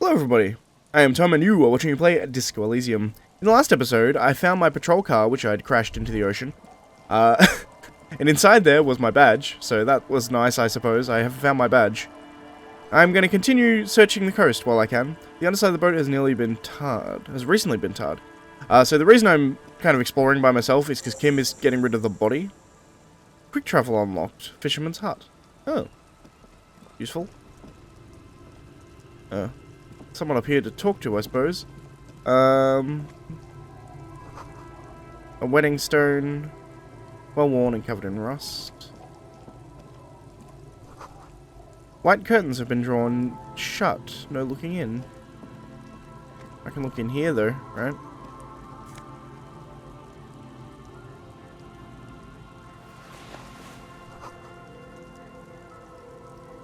Hello everybody, I am Tom and you are watching me play Disco Elysium. In the last episode, I found my patrol car which I had crashed into the ocean. And inside there was my badge, so that was nice I suppose. I have found my badge. I'm going to continue searching the coast while I can. The underside of the boat has recently been tarred. So the reason I'm kind of exploring by myself is because Kim is getting rid of the body. Quick travel unlocked. Fisherman's hut. Oh. Useful. Someone up here to talk to, I suppose. A wedding stone. Well worn and covered in rust. White curtains have been drawn shut. No looking in. I can look in here though, right?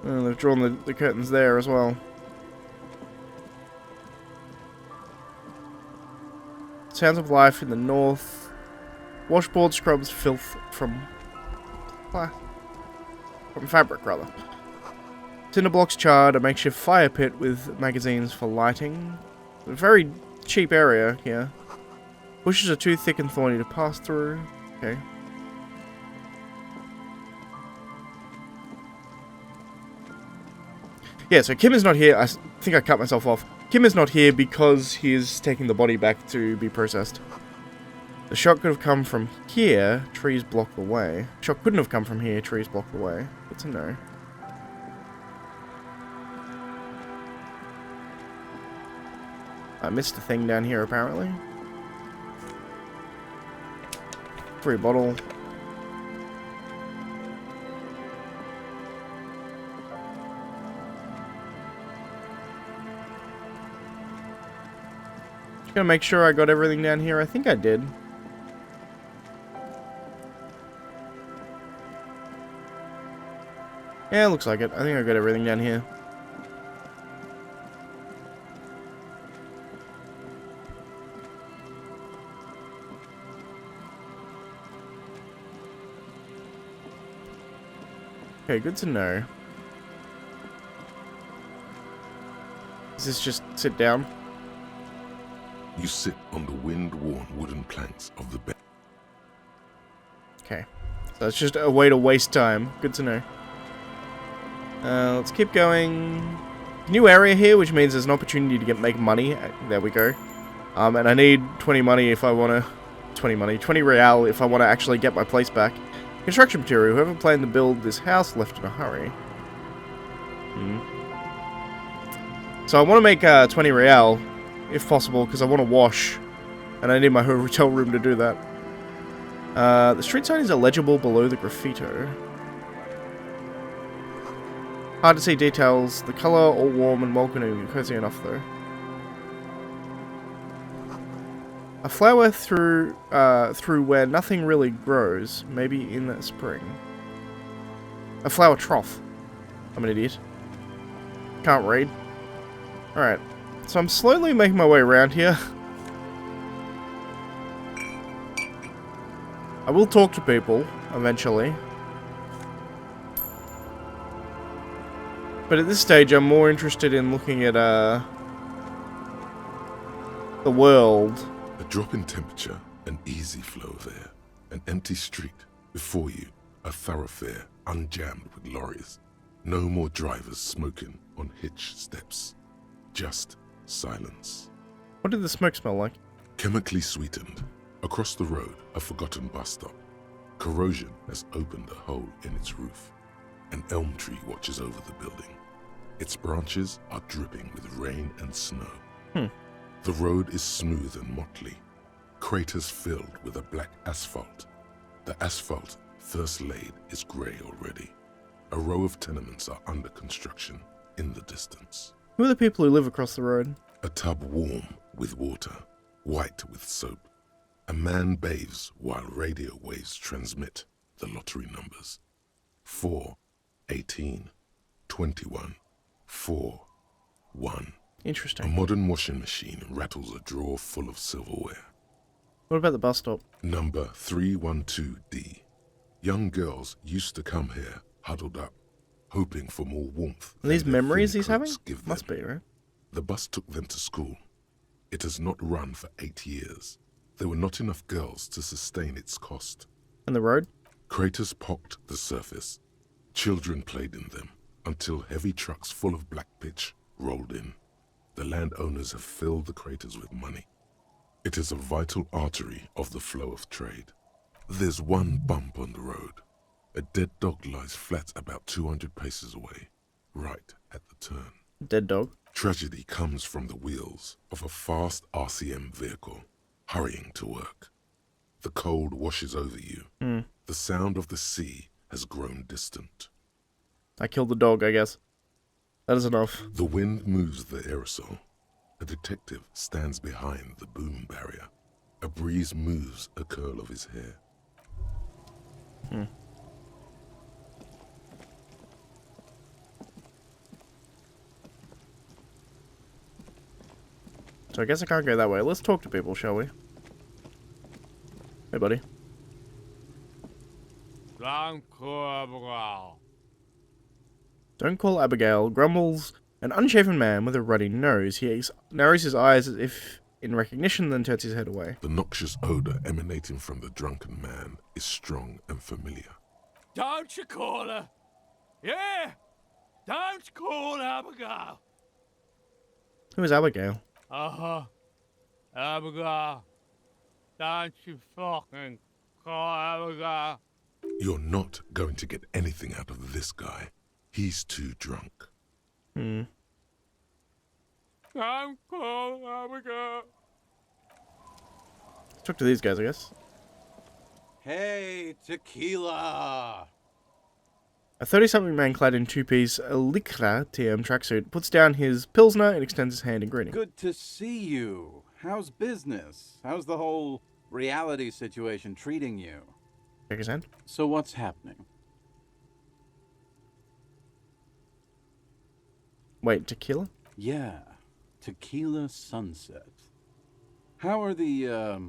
Oh, they've drawn the curtains there as well. Sounds of life in the north. Washboard scrubs filth from fabric, rather. Cinder blocks charred, a makeshift fire pit with magazines for lighting. A very cheap area here. Bushes are too thick and thorny to pass through. Okay. Yeah, so Kim is not here. I think I cut myself off. Kim is not here because he is taking the body back to be processed. The shot could have come from here. Trees block the way. Shot couldn't have come from here. Trees block the way. Good to know. I missed a thing down here, apparently. Free bottle. Just gonna make sure I got everything down here. I think I did. Yeah, looks like it. I think I got everything down here. Okay, good to know. Does this just sit down? You sit on the wind-worn wooden planks of the bed. Okay. So it's just a way to waste time. Good to know. Let's keep going. New area here, which means there's an opportunity to make money. There we go. And I need 20 money if I want to... 20 real if I want to actually get my place back. Construction material. Whoever planned to build this house left in a hurry. So I want to make 20 real, if possible, because I want to wash. And I need my hotel room to do that. The street sign is illegible below the graffito. Hard to see details. The colour all warm and welcoming and cozy enough though. A flower through where nothing really grows. Maybe in the spring. A flower trough. I'm an idiot. Can't read. Alright. So I'm slowly making my way around here. I will talk to people eventually. But at this stage, I'm more interested in looking at, the world. A drop in temperature, an easy flow there. An empty street. Before you, a thoroughfare unjammed with lorries. No more drivers smoking on hitch steps. Just silence. What did the smoke smell like? Chemically sweetened. Across the road, a forgotten bus stop. Corrosion has opened a hole in its roof. An elm tree watches over the building. Its branches are dripping with rain and snow. The road is smooth and motley. Craters filled with a black asphalt. The asphalt, first laid, is grey already. A row of tenements are under construction in the distance. Who are the people who live across the road? A tub warm with water, white with soap. A man bathes while radio waves transmit the lottery numbers. 4, 18, 21, 4, 1. Interesting. A modern washing machine rattles a drawer full of silverware. What about the bus stop? Number 312D. Young girls used to come here, huddled up, hoping for more warmth. Are these than their memories thin he's having? coats give Must them. be, right? The bus took them to school. It has not run for 8 years. There were not enough girls to sustain its cost. And the road? Craters pocked the surface. Children played in them until heavy trucks full of black pitch rolled in. The landowners have filled the craters with money. It is a vital artery of the flow of trade. There's one bump on the road. A dead dog lies flat about 200 paces away, right at the turn. Dead dog? Tragedy comes from the wheels of a fast RCM vehicle, hurrying to work. The cold washes over you. The sound of the sea has grown distant. I killed the dog, I guess. That is enough. The wind moves the aerosol. A detective stands behind the boom barrier. A breeze moves a curl of his hair. So I guess I can't go that way. Let's talk to people, shall we? Hey, buddy. Don't Don't call Abigail, grumbles an unshaven man with a ruddy nose. He narrows his eyes as if in recognition, then turns his head away. The noxious odor emanating from the drunken man is strong and familiar. Don't you call her? Yeah! Don't call Abigail! Who is Abigail? Uh-huh. Abigail. Don't you fucking call Abigail. You're not going to get anything out of this guy. He's too drunk. Don't call Abigail. Let's talk to these guys, I guess. Hey, tequila! A 30-something man clad in two-piece Lycra TM tracksuit puts down his Pilsner and extends his hand in greeting. Good to see you. How's business? How's the whole reality situation treating you? Shake his hand. So what's happening? Wait, tequila? Yeah, Tequila Sunset. How are the,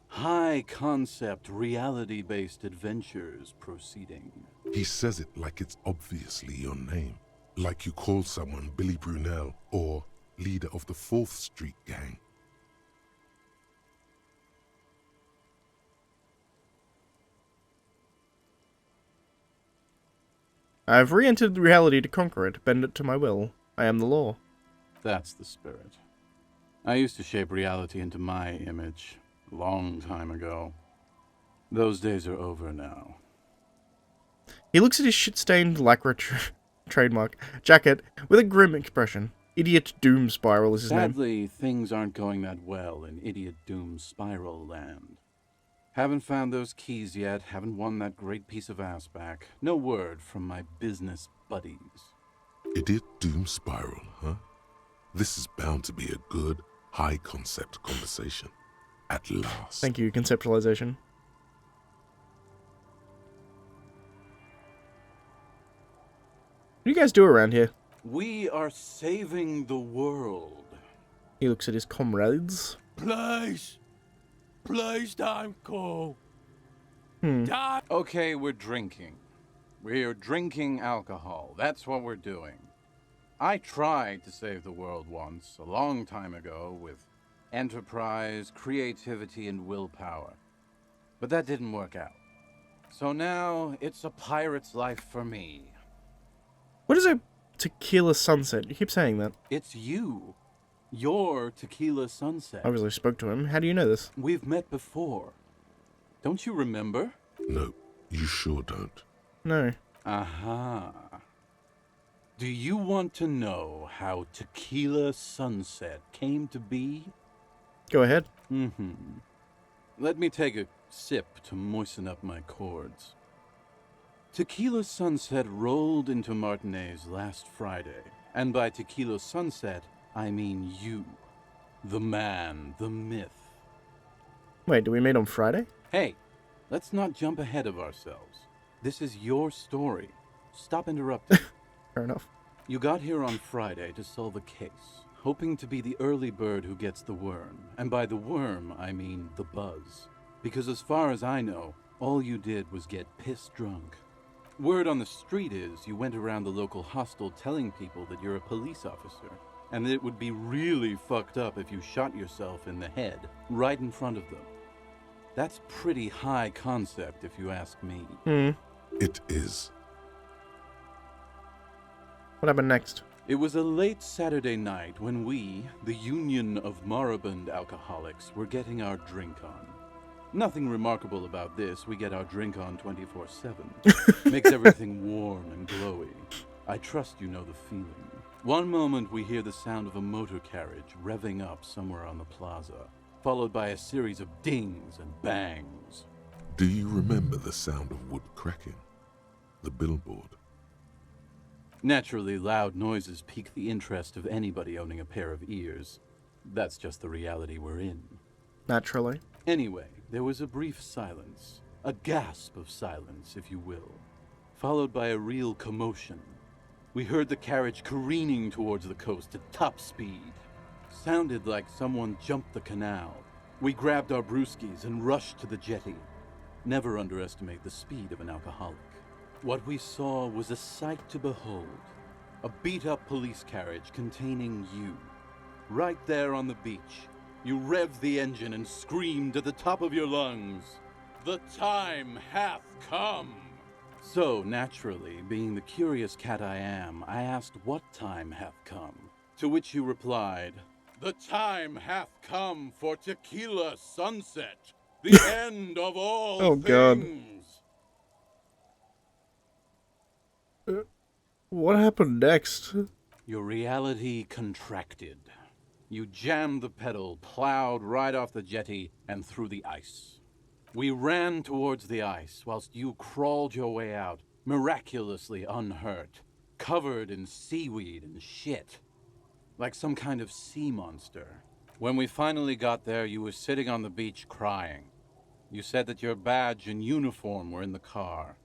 high-concept, reality-based adventures proceeding? He says it like it's obviously your name. Like you call someone Billy Brunel or leader of the 4th Street Gang. I have re-entered reality to conquer it, bend it to my will. I am the law. That's the spirit. I used to shape reality into my image a long time ago. Those days are over now. He looks at his shit-stained Lycra trademark jacket with a grim expression. Idiot Doom Spiral is his name. Sadly, things aren't going that well in Idiot Doom Spiral land. Haven't found those keys yet, haven't won that great piece of ass back. No word from my business buddies. Idiot Doom Spiral, huh? This is bound to be a good, high-concept conversation. At last. Thank you, conceptualization. What do you guys do around here? We are saving the world. He looks at his comrades. Please. Please don't call. Don't. Okay, we're drinking. We're drinking alcohol. That's what we're doing. I tried to save the world once, a long time ago, with enterprise, creativity, and willpower. But that didn't work out. So now, it's a pirate's life for me. What is a tequila sunset? You keep saying that. It's you. Your Tequila Sunset. I obviously spoke to him. How do you know this? We've met before. Don't you remember? No, you sure don't. No. Aha. Do you want to know how Tequila Sunset came to be? Go ahead. Let me take a sip to moisten up my chords. Tequila Sunset rolled into Martinez last Friday, and by Tequila Sunset, I mean you. The man, the myth. Wait, do we meet on Friday? Hey, let's not jump ahead of ourselves. This is your story. Stop interrupting. Fair enough. You got here on Friday to solve a case, hoping to be the early bird who gets the worm. And by the worm, I mean the buzz. Because as far as I know, all you did was get piss drunk. Word on the street is you went around the local hostel telling people that you're a police officer. and that it would be really fucked up if you shot yourself in the head right in front of them. That's pretty high concept, if you ask me. It is. What happened next? It was a late Saturday night when we, the Union of Moribund Alcoholics, were getting our drink on. Nothing remarkable about this. We get our drink on 24/7. Makes everything warm and glowy. I trust you know the feeling. One moment we hear the sound of a motor carriage revving up somewhere on the plaza, followed by a series of dings and bangs. Do you remember the sound of wood cracking? The billboard? Naturally, loud noises pique the interest of anybody owning a pair of ears. That's just the reality we're in. Naturally. Anyway, there was a brief silence, a gasp of silence, if you will, followed by a real commotion. We heard the carriage careening towards the coast at top speed. Sounded like someone jumped the canal. We grabbed our brewskis and rushed to the jetty. Never underestimate the speed of an alcoholic. What we saw was a sight to behold. A beat-up police carriage containing you. Right there on the beach, you revved the engine and screamed at the top of your lungs, "The time hath come!" So, naturally, being the curious cat I am, I asked what time hath come, to which you replied, "The time hath come for tequila sunset, the end of all Oh, God. things." What happened next? Your reality contracted. You jammed the pedal, plowed right off the jetty, and through the ice. We ran towards the ice, whilst you crawled your way out, miraculously unhurt, covered in seaweed and shit, like some kind of sea monster. When we finally got there, you were sitting on the beach crying. You said that your badge and uniform were in the car.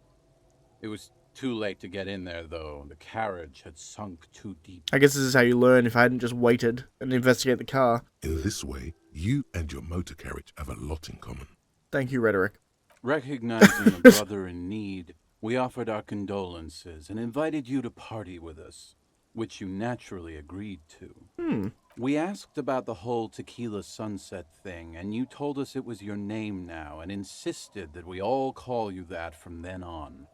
It was too late to get in there, though. The carriage had sunk too deep. I guess this is how you learn if I hadn't just waited and investigate the car. In this way, you and your motor carriage have a lot in common. Thank you, Rhetoric. Recognizing a brother in need, we offered our condolences and invited you to party with us, which you naturally agreed to. We asked about the whole tequila sunset thing, and you told us it was your name now and insisted that we all call you that from then on.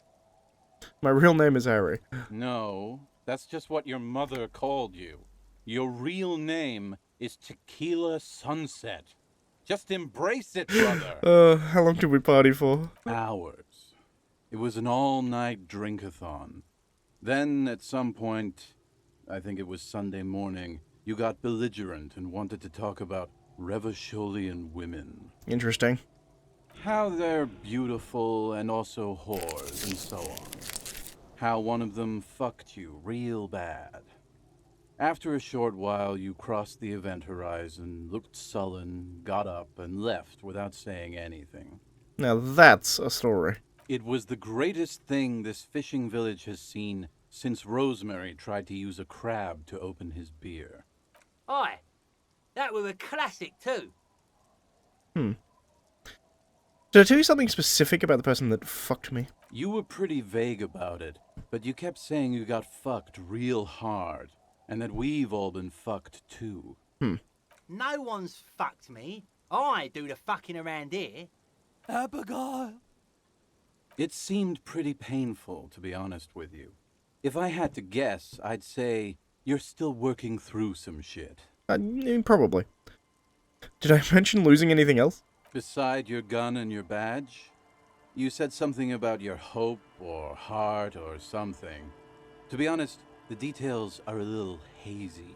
My real name is Harry. No, that's just what your mother called you. Your real name is Tequila Sunset. Just embrace it, brother. How long did we party for? Hours. It was an all-night drink-a-thon. Then, at some point, I think it was Sunday morning, you got belligerent and wanted to talk about Revacholian women. Interesting. How they're beautiful and also whores and so on. How one of them fucked you real bad. After a short while, you crossed the event horizon, looked sullen, got up, and left without saying anything. Now that's a story. It was the greatest thing this fishing village has seen since Rosemary tried to use a crab to open his beer. Aye, that was a classic too. Did I tell you something specific about the person that fucked me? You were pretty vague about it, but you kept saying you got fucked real hard, and that we've all been fucked too. No one's fucked me. I do the fucking around here. Abigail. It seemed pretty painful, to be honest with you. If I had to guess, I'd say you're still working through some shit. Probably. Did I mention losing anything else? Beside your gun and your badge, you said something about your hope or heart or something. To be honest, the details are a little hazy.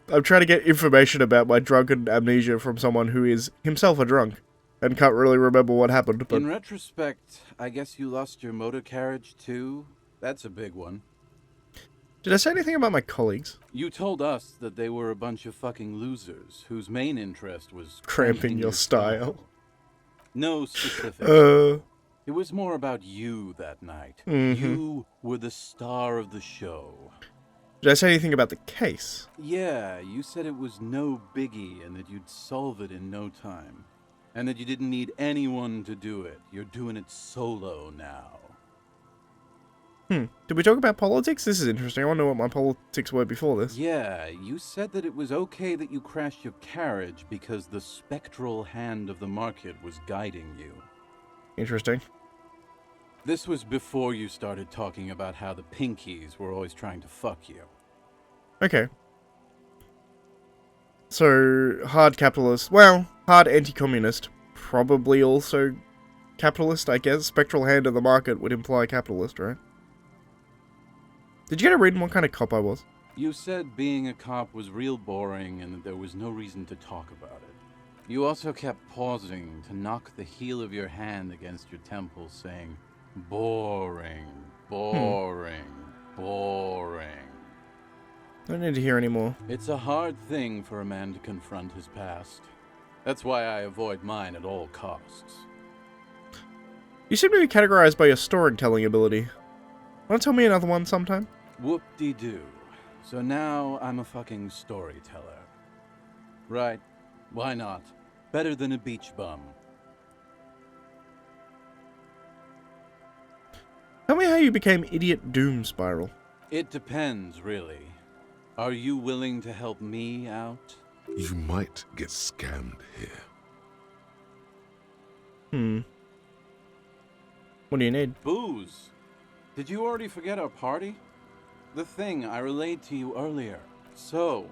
I'm trying to get information about my drunken amnesia from someone who is himself a drunk and can't really remember what happened. But In retrospect, I guess you lost your motor carriage too? That's a big one. did I say anything about my colleagues? You told us that they were a bunch of fucking losers whose main interest was Cramping your style. No specifics. It was more about you that night. You were the star of the show. Did I say anything about the case? Yeah, you said it was no biggie and that you'd solve it in no time. And that you didn't need anyone to do it. You're doing it solo now. Did we talk about politics? This is interesting. I want to know what my politics were before this. Yeah, you said that it was okay that you crashed your carriage because the spectral hand of the market was guiding you. Interesting. This was before you started talking about how the Pinkies were always trying to fuck you. Okay. So, hard capitalist. Well, hard anti-communist. Probably also capitalist, I guess. Spectral hand of the market would imply capitalist, right? Did you get a read on what kind of cop I was? You said being a cop was real boring and that there was no reason to talk about it. You also kept pausing to knock the heel of your hand against your temple, saying, boring, boring, boring. I don't need to hear any more. It's a hard thing for a man to confront his past. That's why I avoid mine at all costs. You seem to be categorized by your storytelling ability. Want to tell me another one sometime? Whoop-de-doo. So now I'm a fucking storyteller. Right. Why not? Better than a beach bum. Tell me how you became Idiot Doom Spiral. It depends, really. Are you willing to help me out? You might get scammed here. What do you need? Booze. Did you already forget our party? The thing I relayed to you earlier. So,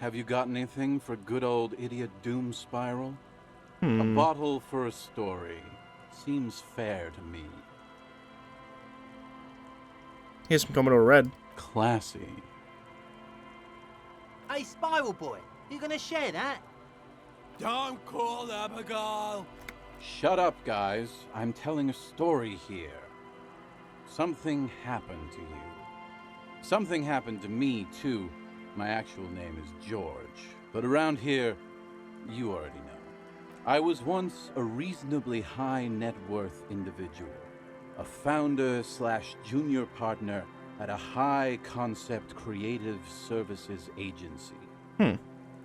have you got anything for good old Idiot Doom Spiral? A bottle for a story. Seems fair to me. Here's some Commodore Red. Classy. Hey, Spiral Boy, you gonna share that? Don't call Abigail. Shut up, guys. I'm telling a story here. Something happened to you. Something happened to me, too. My actual name is George. But around here, you already know. I was once a reasonably high net worth individual. A founder/junior partner at a high concept creative services agency.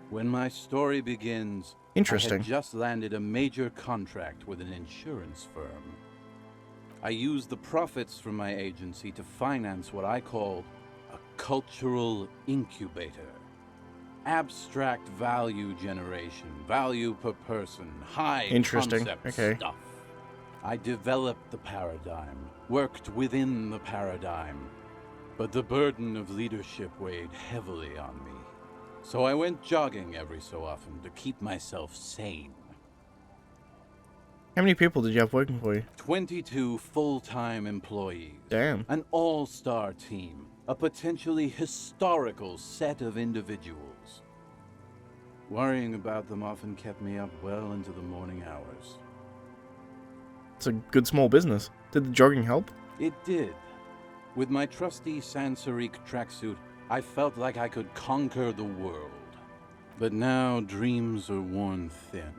When my story begins, Interesting. I had just landed a major contract with an insurance firm. I used the profits from my agency to finance what I called a cultural incubator. Abstract value generation, value per person, high Interesting. concept Okay. stuff. I developed the paradigm, worked within the paradigm, but the burden of leadership weighed heavily on me. So I went jogging every so often to keep myself sane. How many people did you have working for you? 22 full-time employees. Damn. An all-star team. A potentially historical set of individuals. Worrying about them often kept me up well into the morning hours. It's a good small business. Did the jogging help? It did. With my trusty Sansarique tracksuit, I felt like I could conquer the world. But now dreams are worn thin,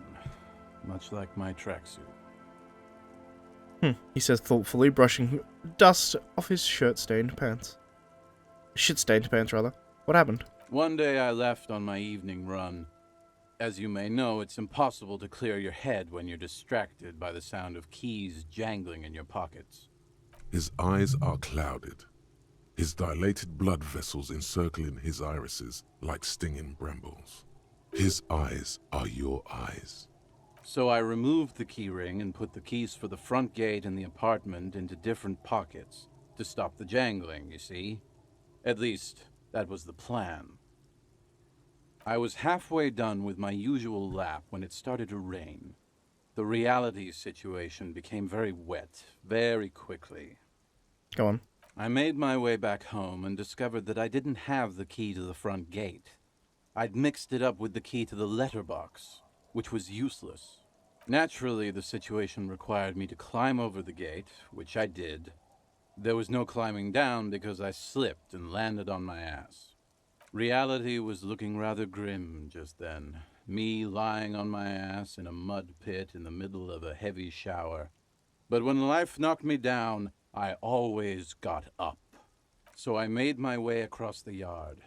much like my tracksuit. He says thoughtfully, brushing dust off his shirt-stained pants. Shit-stained pants, rather. What happened? One day I left on my evening run. As you may know, it's impossible to clear your head when you're distracted by the sound of keys jangling in your pockets. His eyes are clouded, his dilated blood vessels encircling his irises like stinging brambles. His eyes are your eyes. So I removed the key ring and put the keys for the front gate and the apartment into different pockets to stop the jangling, you see? At least, that was the plan. I was halfway done with my usual lap when it started to rain. The reality situation became very wet, very quickly. Go on. I made my way back home and discovered that I didn't have the key to the front gate. I'd mixed it up with the key to the letterbox, which was useless. Naturally, the situation required me to climb over the gate, which I did. There was no climbing down because I slipped and landed on my ass. Reality was looking rather grim just then. Me lying on my ass in a mud pit in the middle of a heavy shower. But when life knocked me down, I always got up. So I made my way across the yard.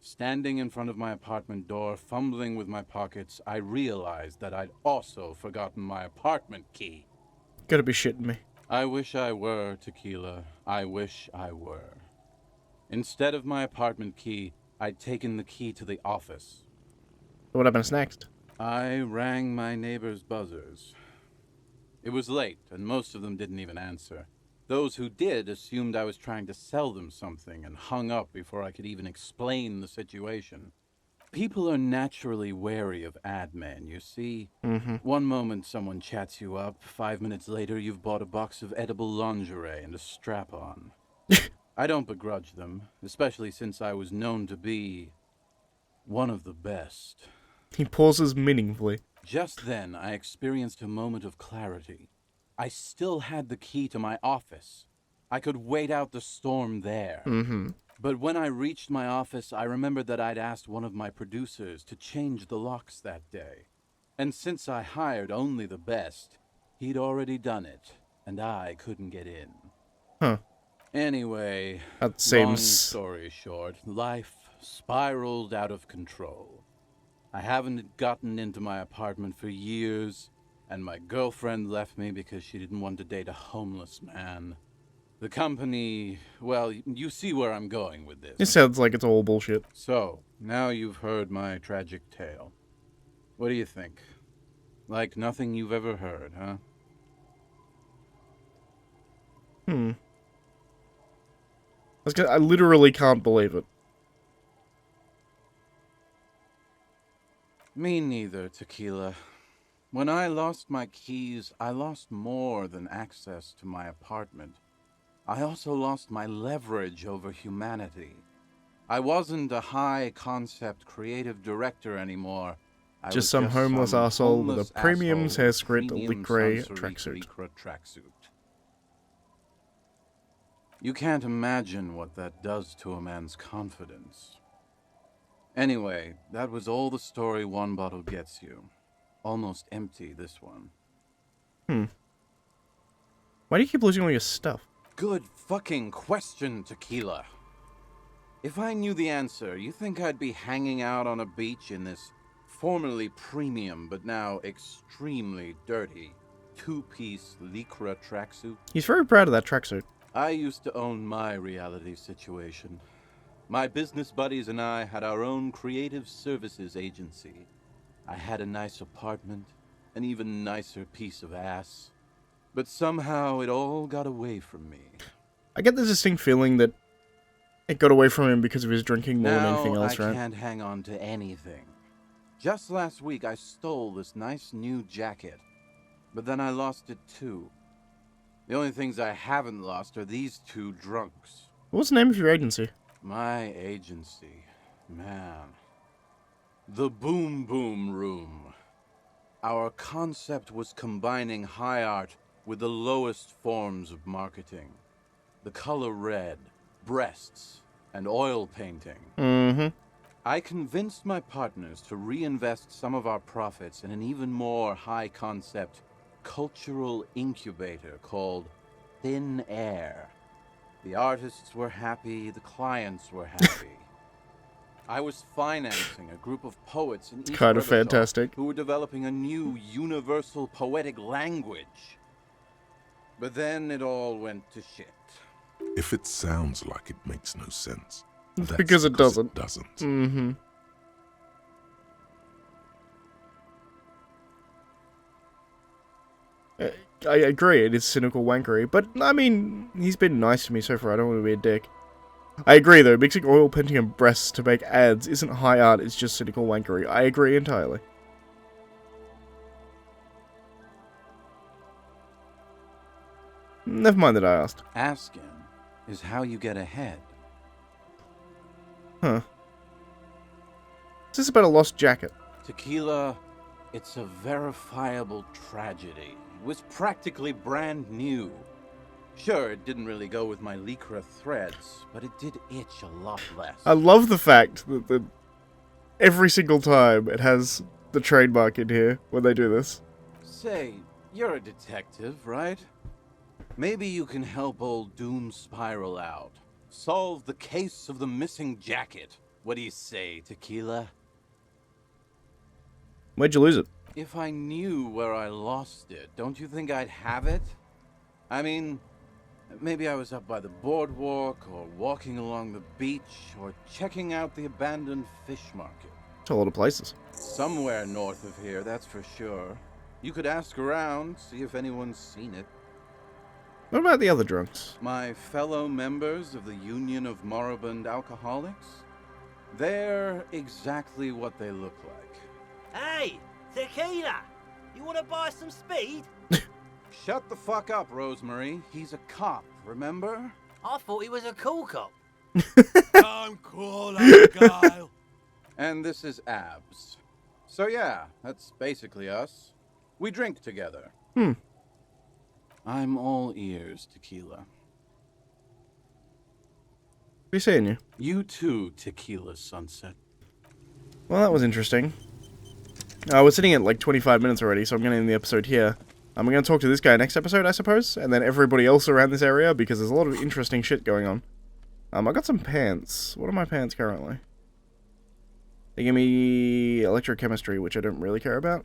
Standing in front of my apartment door, fumbling with my pockets, I realized that I'd also forgotten my apartment key. Gotta be shitting me. I wish I were, Tequila. I wish I were. Instead of my apartment key, I'd taken the key to the office. What happens next? I rang my neighbor's buzzers. It was late, and most of them didn't even answer. Those who did assumed I was trying to sell them something and hung up before I could even explain the situation. People are naturally wary of ad men, you see. One moment someone chats you up, 5 minutes later you've bought a box of edible lingerie and a strap-on. I don't begrudge them, especially since I was known to be one of the best. He pauses meaningfully. Just then, I experienced a moment of clarity. I still had the key to my office. I could wait out the storm there. But when I reached my office, I remembered that I'd asked one of my producers to change the locks that day. And since I hired only the best, he'd already done it, and I couldn't get in. Huh. Anyway, That long seems... story short, life spiraled out of control. I haven't gotten into my apartment for years, and my girlfriend left me because she didn't want to date a homeless man. The company, well, you see where I'm going with this. It sounds like it's all bullshit. So, now you've heard my tragic tale. What do you think? Like nothing you've ever heard, huh? I literally can't believe it. Me neither, Tequila. When I lost my keys, I lost more than access to my apartment. I also lost my leverage over humanity. I wasn't a high-concept creative director anymore. I was Just some homeless asshole with a premium asshole with hairsprit, premium lick grey sensory tracksuit. lycra tracksuit. You can't imagine what that does to a man's confidence. Anyway, that was all the story one bottle gets you. Almost empty, this one. Why do you keep losing all your stuff? Good fucking question, Tequila. If I knew the answer, you think I'd be hanging out on a beach in this formerly premium but now extremely dirty two-piece lycra tracksuit? He's very proud of that tracksuit. I used to own my reality situation. My business buddies and I had our own creative services agency. I had a nice apartment, an even nicer piece of ass. But somehow it all got away from me. I get the distinct feeling that it got away from him because of his drinking more than anything else, I right? can't hang on to anything. Just last week I stole this nice new jacket, but then I lost it too. The only things I haven't lost are these two drunks. What's the name of your agency? My agency, man. The Boom Boom Room. Our concept was combining high art with the lowest forms of marketing. The color red, breasts, and oil painting. I convinced my partners to reinvest some of our profits in an even more high-concept cultural incubator called Thin Air. The artists were happy, the clients were happy. I was financing a group of poets in East Kind of Rivershaw fantastic. who were developing a new universal poetic language. But then it all went to shit. If it sounds like it makes no sense, that's Because it doesn't. It doesn't. I agree, it is cynical wankery, but, I mean, he's been nice to me so far, I don't want to be a dick. I agree, though, mixing oil painting and breasts to make ads isn't high art, it's just cynical wankery. I agree entirely. Never mind that I asked. Asking is how you get ahead. Huh. Is this about a lost jacket? Tequila, it's a verifiable tragedy. It was practically brand new. Sure, it didn't really go with my lycra threads, but it did itch a lot less. I love the fact that every single time it has the trademark in here when they do this. Say, you're a detective, right? Maybe you can help old Doom Spiral out. Solve the case of the missing jacket. What do you say, Tequila? Where'd you lose it? If I knew where I lost it, don't you think I'd have it? I mean, Maybe I was up by the boardwalk, or walking along the beach, or checking out the abandoned fish market. It's a lot of places. Somewhere north of here, that's for sure. You could ask around, see if anyone's seen it. What about the other drunks? My fellow members of the Union of Moribund Alcoholics? They're exactly what they look like. Hey, tequila! You want to buy some speed? Shut the fuck up, Rosemary. He's a cop, remember? I thought he was a cool cop. Don't call Abigail. And this is Abs. So yeah, that's basically us. We drink together. I'm all ears, Tequila. Be seeing you. You too, Tequila Sunset. Well, that was interesting. We're sitting at like 25 minutes already, so I'm going to end the episode here. I'm going to talk to this guy next episode, I suppose, and then everybody else around this area, because there's a lot of interesting shit going on. I got some pants. What are my pants currently? They give me electrochemistry, which I don't really care about.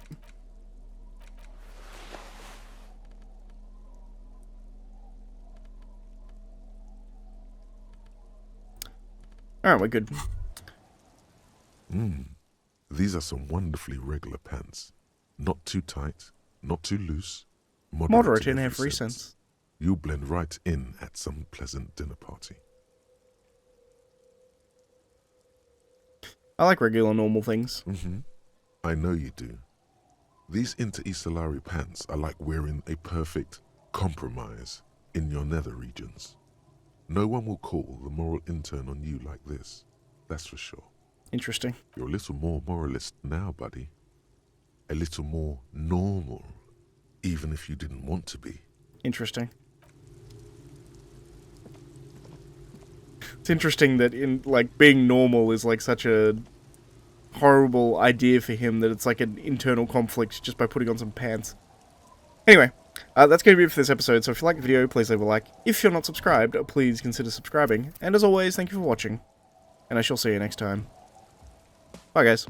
Alright, we're good. These are some wonderfully regular pants. Not too tight, not too loose. Moderate in every sense. You'll blend right in at some pleasant dinner party. I like regular, normal things. I know you do. These inter-Isolari pants are like wearing a perfect compromise in your nether regions. No one will call the moral intern on you like this, that's for sure. Interesting. You're a little more moralist now, buddy. A little more normal, even if you didn't want to be. Interesting. It's interesting that being normal is like such a horrible idea for him that it's like an internal conflict just by putting on some pants. Anyway, that's going to be it for this episode, so if you like the video, please leave a like. If you're not subscribed, please consider subscribing. And as always, thank you for watching, and I shall see you next time. Bye, guys.